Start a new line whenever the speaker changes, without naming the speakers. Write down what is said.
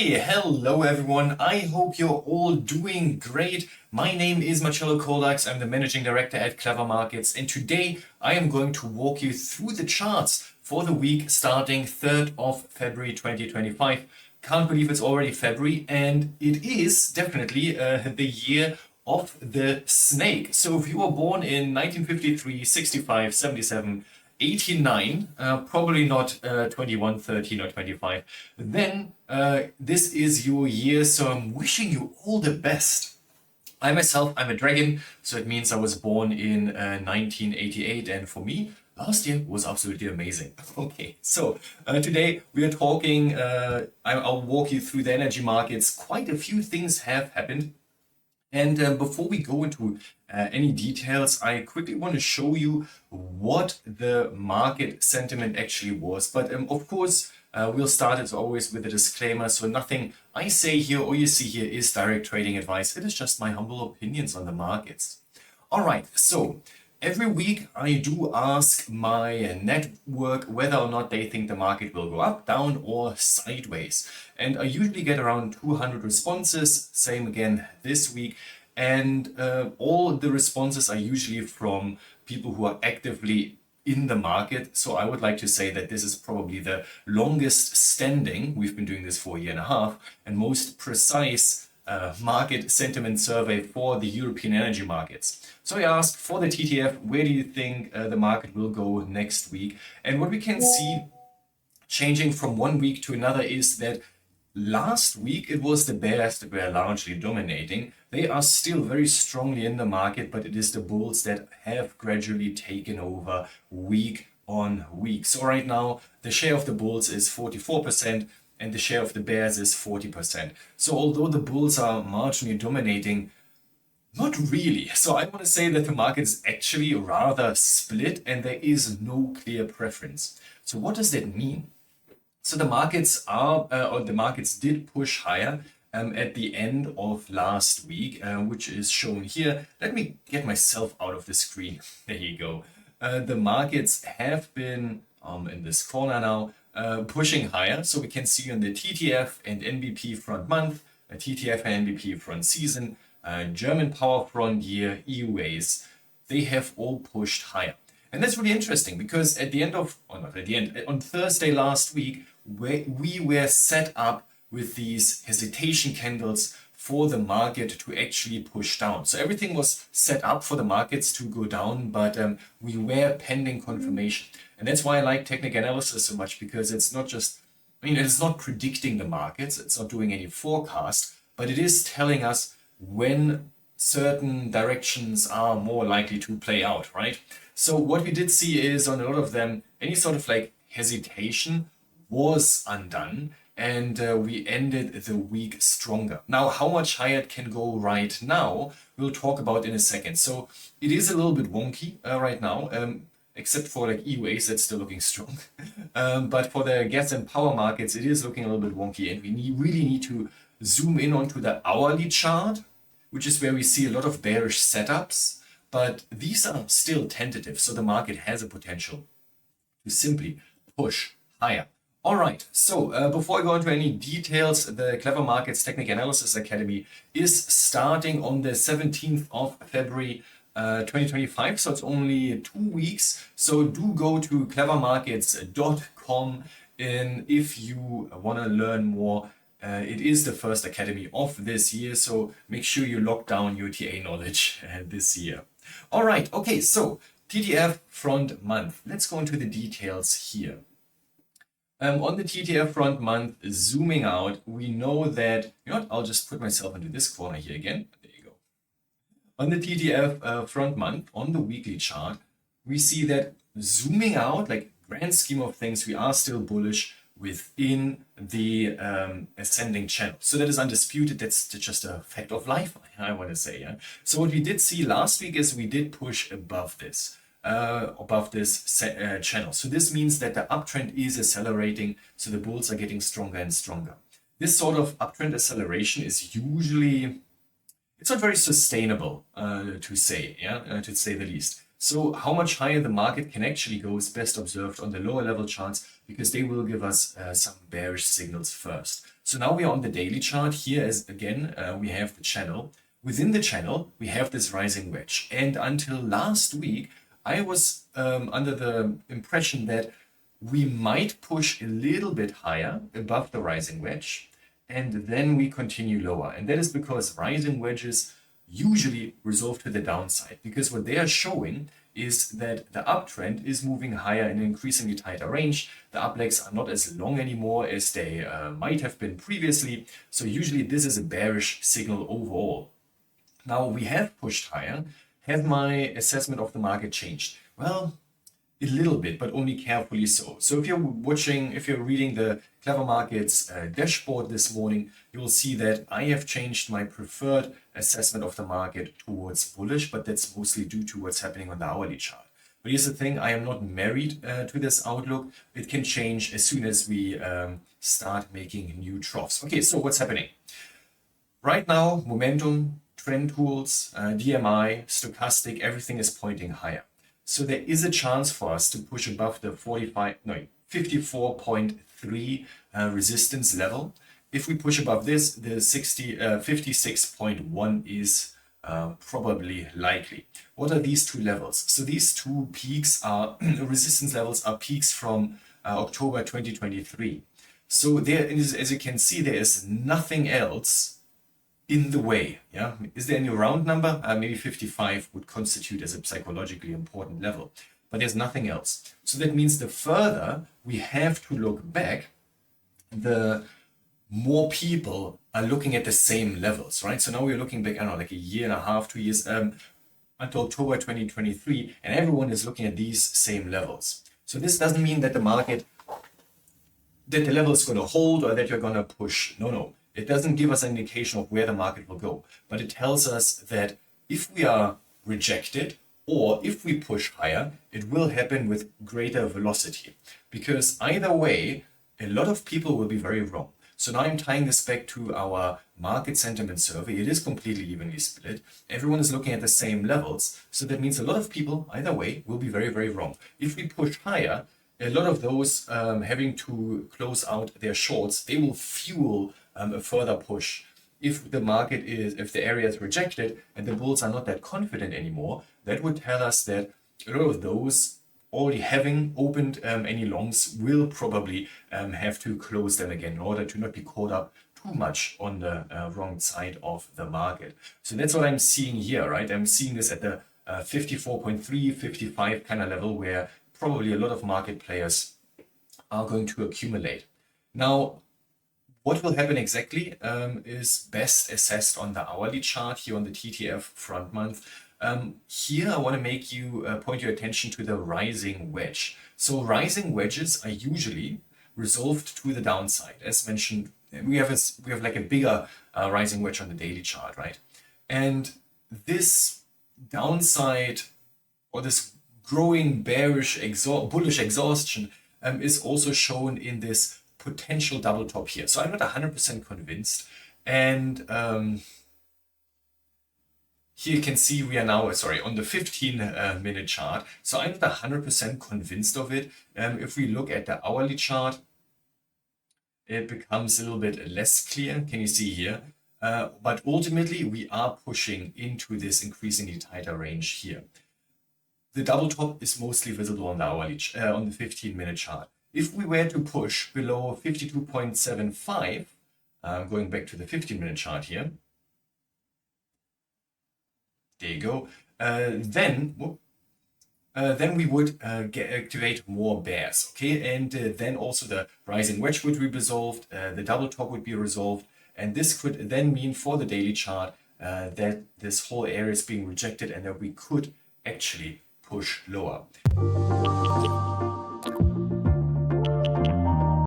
Hey, hello everyone. I hope you're all doing great. My name is Marcello Kovacs. I'm the Managing Director at Clever Markets, and today I am going to walk you through the charts for the week starting 3rd of February 2025. Can't believe it's already February, and it is definitely the year of the snake. So if you were born in 1953, 65, 77, 89, probably not 21, 13, or 25, then this is your year, so I'm wishing you all the best. I myself, I'm a dragon, so it means I was born in 1988, and for me, last year was absolutely amazing. Okay, so today we are talking, I'll walk you through the energy markets. Quite a few things have happened. And before we go into any details, I quickly want to show you what the market sentiment actually was. But of course, we'll start as always with a disclaimer. So nothing I say here or you see here is direct trading advice. It is just my humble opinions on the markets. All right, so every week I do ask my network whether or not they think the market will go up, down, or sideways. And I usually get around 200 responses, same again this week. And all the responses are usually from people who are actively in the market. So I would like to say that this is probably the longest standing, we've been doing this for a year and a half, and most precise market sentiment survey for the European energy markets. So I asked for the TTF, where do you think the market will go next week? And what we can see changing from one week to another is that last week it was the bears that were largely dominating. They are still very strongly in the market, but it is the bulls that have gradually taken over week on week. So right now the share of the bulls is 44%. And the share of the bears is 40%. So although the bulls are marginally dominating, not really. So I want to say that the market is actually rather split and there is no clear preference. So what does that mean? So the markets did push higher at the end of last week, which is shown here. Let me get myself out of the screen. There you go. The markets have been in this corner now, pushing higher. So we can see on the TTF and NBP front month, TTF and NBP front season, German power front year, EUAs, they have all pushed higher. And that's really interesting because at the end of, or not at the end, on Thursday last week, we were set up with these hesitation candles for the market to actually push down. So everything was set up for the markets to go down, but we were pending confirmation. And that's why I like technical analysis so much, because it's not just, it's not predicting the markets, it's not doing any forecast, but it is telling us when certain directions are more likely to play out, right? So what we did see is on a lot of them, any sort of like hesitation was undone, and we ended the week stronger. Now, how much higher it can go right now, we'll talk about in a second. So it is a little bit wonky right now, except for like EUAs, that's still looking strong. But for the gas and power markets, it is looking a little bit wonky, and we really need to zoom in onto the hourly chart, which is where we see a lot of bearish setups, but these are still tentative, so the market has a potential to simply push higher. All right, so before I go into any details, the Clever Markets Technical Analysis Academy is starting on the 17th of February 2025, so it's only 2 weeks. So do go to clevermarkets.com and if you want to learn more. It is the first academy of this year, so make sure you lock down your TA knowledge this year. All right, okay, so TTF front month. Let's go into the details here. On the TTF front month, zooming out, we know that, I'll just put myself into this corner here again. There you go. On the TTF front month, on the weekly chart, we see that zooming out, like grand scheme of things, we are still bullish within the ascending channel. So that is undisputed. That's just a fact of life, I want to say. Yeah. So what we did see last week is we did push above this channel. So this means that the uptrend is accelerating. So the bulls are getting stronger and stronger. This sort of uptrend acceleration is usually, it's not very sustainable to say the least. So how much higher the market can actually go is best observed on the lower level charts, because they will give us some bearish signals first. So now we are on the daily chart. Here is again, we have the channel. Within the channel, we have this rising wedge. And until last week, I was under the impression that we might push a little bit higher above the rising wedge, and then we continue lower. And that is because rising wedges usually resolve to the downside, because what they are showing is that the uptrend is moving higher in an increasingly tighter range. The up legs are not as long anymore as they might have been previously. So usually this is a bearish signal overall. Now we have pushed higher. Has my assessment of the market changed? Well, a little bit, but only carefully so. So if you're reading the Clever Markets dashboard this morning, you will see that I have changed my preferred assessment of the market towards bullish, but that's mostly due to what's happening on the hourly chart. But here's the thing, I am not married to this outlook. It can change as soon as we start making new troughs. Okay, so what's happening? Right now, momentum, trend tools, DMI, stochastic, everything is pointing higher. So there is a chance for us to push above the 54.3 resistance level. If we push above this, the 56.1 is probably likely. What are these two levels? So these two peaks are resistance levels are peaks from October 2023. So there is, as you can see, there is nothing else in the way. Yeah, is there any round number? Maybe 55 would constitute as a psychologically important level, but there's nothing else. So that means the further we have to look back, the more people are looking at the same levels, right? So now we're looking back, I don't know, like a year and a half, 2 years, until October 2023, and everyone is looking at these same levels. So this doesn't mean that the market, that the level is going to hold or that you're going to push. No. It doesn't give us an indication of where the market will go, but it tells us that if we are rejected or if we push higher, it will happen with greater velocity, because either way, a lot of people will be very wrong. So now I'm tying this back to our market sentiment survey. It is completely evenly split. Everyone is looking at the same levels. So that means a lot of people, either way, will be very, very wrong. If we push higher, a lot of those having to close out their shorts, they will fuel a further push. If the market is, if the area is rejected and the bulls are not that confident anymore, that would tell us that a lot of those already having opened any longs will probably have to close them again in order to not be caught up too much on the wrong side of the market. So that's what I'm seeing here, right? I'm seeing this at the 54.3, 55 kind of level where probably a lot of market players are going to accumulate. Now, what will happen exactly is best assessed on the hourly chart here on the TTF front month. Here I want to make you point your attention to the rising wedge. So rising wedges are usually resolved to the downside. As mentioned, we have like a bigger rising wedge on the daily chart, right? And this downside, or this growing bearish bullish exhaustion is also shown in this potential double top here. So I'm not 100% convinced. And here you can see we are now, on the 15-minute chart. So I'm not 100% convinced of it. If we look at the hourly chart, it becomes a little bit less clear. Can you see here? But ultimately, we are pushing into this increasingly tighter range here. The double top is mostly visible on the hourly, on the 15-minute chart. If we were to push below 52.75, going back to the 15-minute chart here, there you go, then we would activate more bears, okay? And then also the rising wedge would be resolved, the double top would be resolved, and this could then mean for the daily chart that this whole area is being rejected and that we could actually push lower.